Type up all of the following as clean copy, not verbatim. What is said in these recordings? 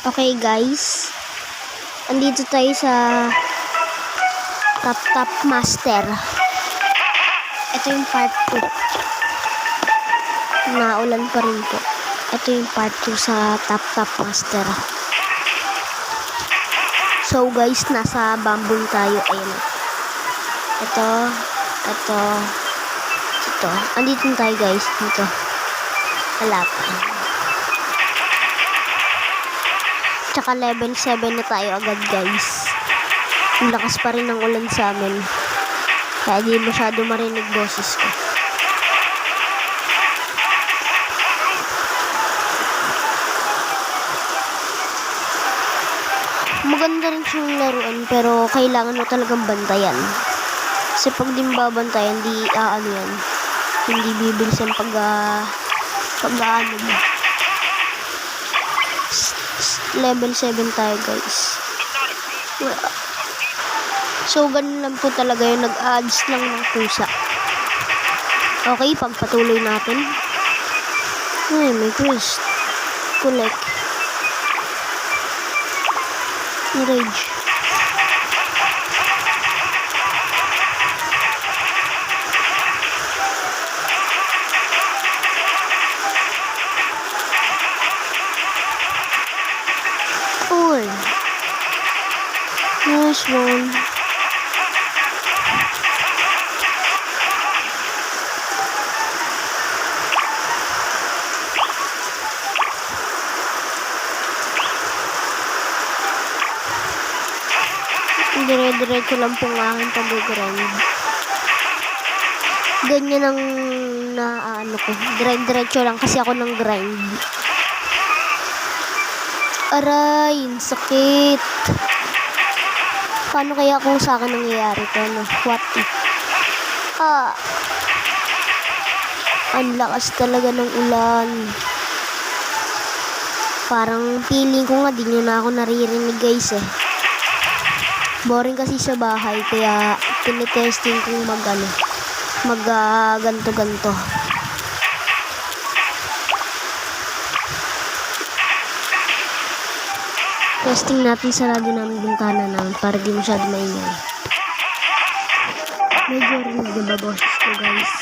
Okay guys, andito tayo sa Top Master. Ito yung part 2. Naulan pa rin po. Ito yung part 2 sa Top Master. So guys, nasa bamboo tayo. Ayun. Ito. Andito tayo guys. Dito. Wala pa. Tsaka level 7 na tayo agad guys. Ang lakas pa rin ng ulan sa amin. Kaya di masyado marinig boses ko. Maganda rin siyang laruan pero kailangan mo talagang bantayan. Kasi pag di mababantayan, hindi bibilis ang pag-ano mo. Level 7 tayo guys. So ganun lang po talaga yung nag-adds lang ng pusa. Okay, pagpatuloy natin. Ay, may quest. Collect. Rage. Oh, nice one. Dire-diretso lang po ng aking pag-grind. Ganyan ang ko. Dire-diretso lang kasi ako ng grind. Aray, sakit. Paano kaya kung sa akin nangyayari ito? What if? Ang lakas talaga ng ulan. Parang feeling ko nga di nyo na ako naririnig guys eh. Boring kasi sa bahay kaya tinitesting kong ganto. Testing natin sarado namin bintana namin para di masyado maingay. Medyo rin diba boses ko guys.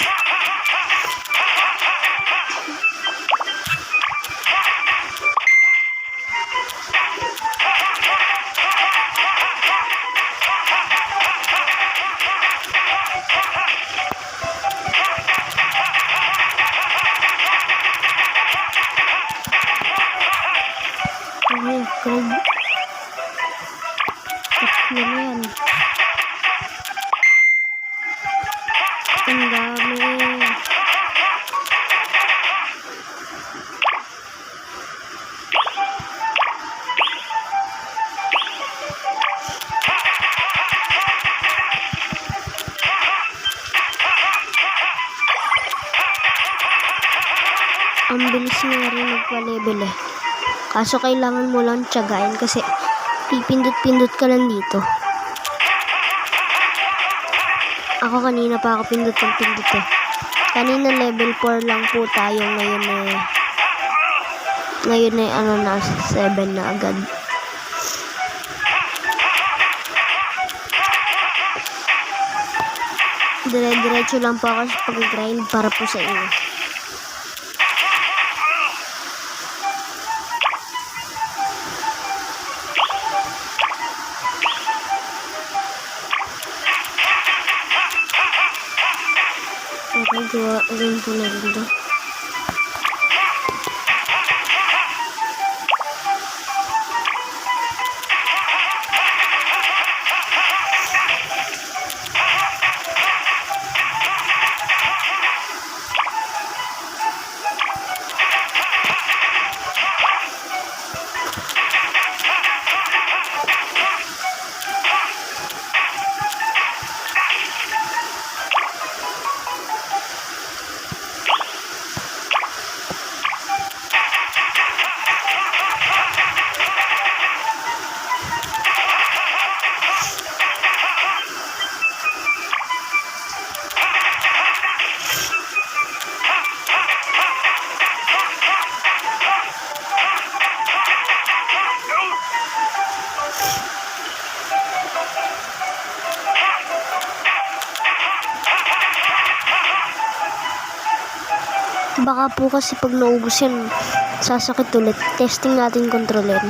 Yan. Ang dami. Ang bilis nga rin magpa-level eh. Kaso kailangan mo lang tiyagain kasi pipindot-pindot ka lang dito. Ako kanina pa ako pindot eh. Kanina level 4 lang po tayo. Ngayon na 7 na agad. Dire-diretso lang po ako sa pag-grind para po sa inyo. Okay, gawin po na rin ito. Baka po kasi pag naubos yan, sasakit ulit. Testing natin kontrolin.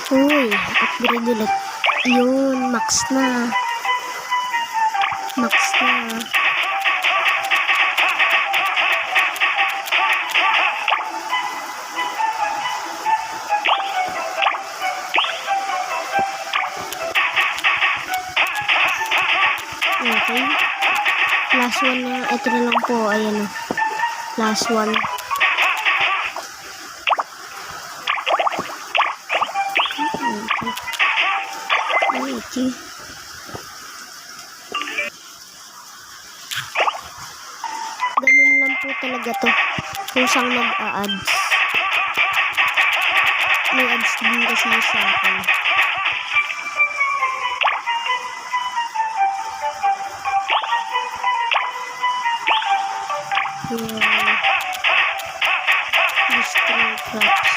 Uy, upgrade ulit. Yun, max na. Max na. Okay. Last one na. Ito na lang po. Ayan o. Last one. Okay. Ganun lang po talaga to. Kung saan nag-a-ads. May ads din kasi sa akin. Yan. Destroy crops.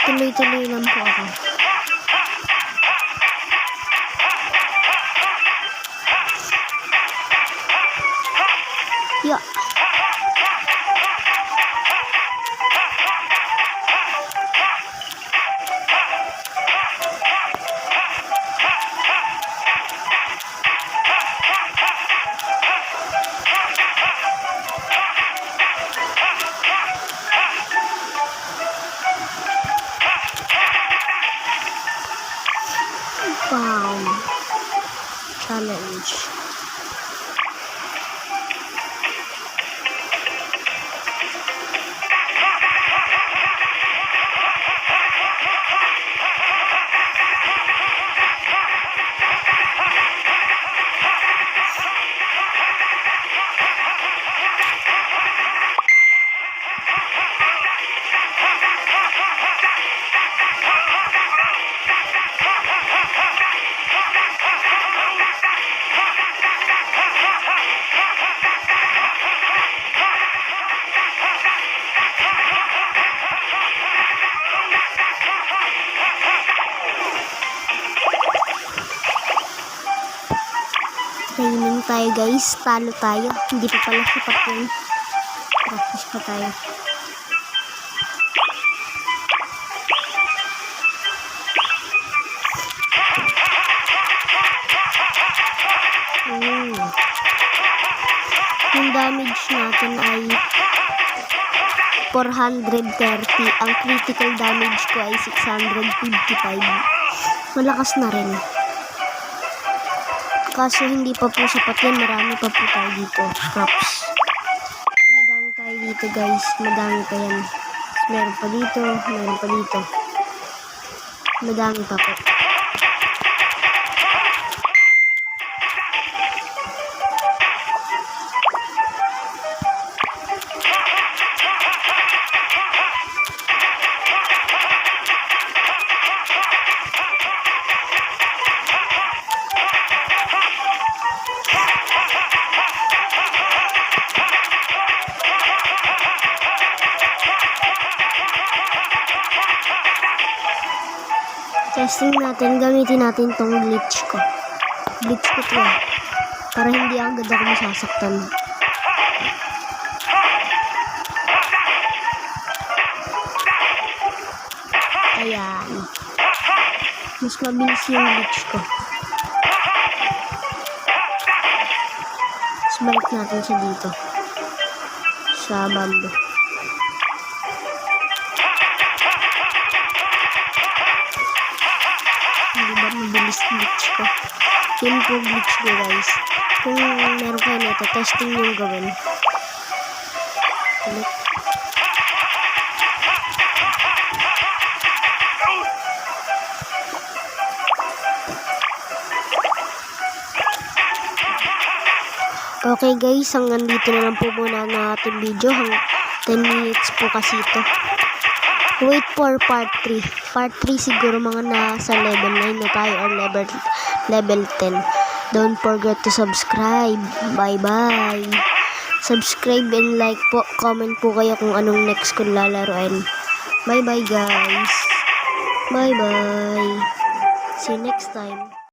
Tuloy-tuloy lang po ako. Yeah. Wow. Challenge. Training tayo guys. Talo tayo. Hindi pa pala sapat yun. Practice pa tayo. Yung damage natin ay 430. Ang critical damage ko ay 655. Malakas na rin. Kaso hindi pa po sapat yan. Marami pa po tayo dito. Props. Madami tayo dito guys. Madami pa yan. Meron pa dito. Meron pa dito. Madami pa po. Testing natin, gamitin natin tong glitch ko. Glitch ko to para hindi agad ako masasaktan. Ayan. Mas mabilis yung glitch ko. Mas balik natin siya dito. Sa bamboo. Hindi ba mabilis glitch ko? Yun po glitch ko guys. Kung meron kayo nito, testing yung gawin. Ulit. Okay guys, hanggang dito na lang po muna ang ating video. 10 minutes po kasi ito. Wait for part 3. Part 3 siguro mga nasa level 9 na tayo or level 10. Don't forget to subscribe. Bye-bye. Subscribe and like po. Comment po kayo kung anong next kong lalaroin. Bye-bye guys. Bye-bye. See you next time.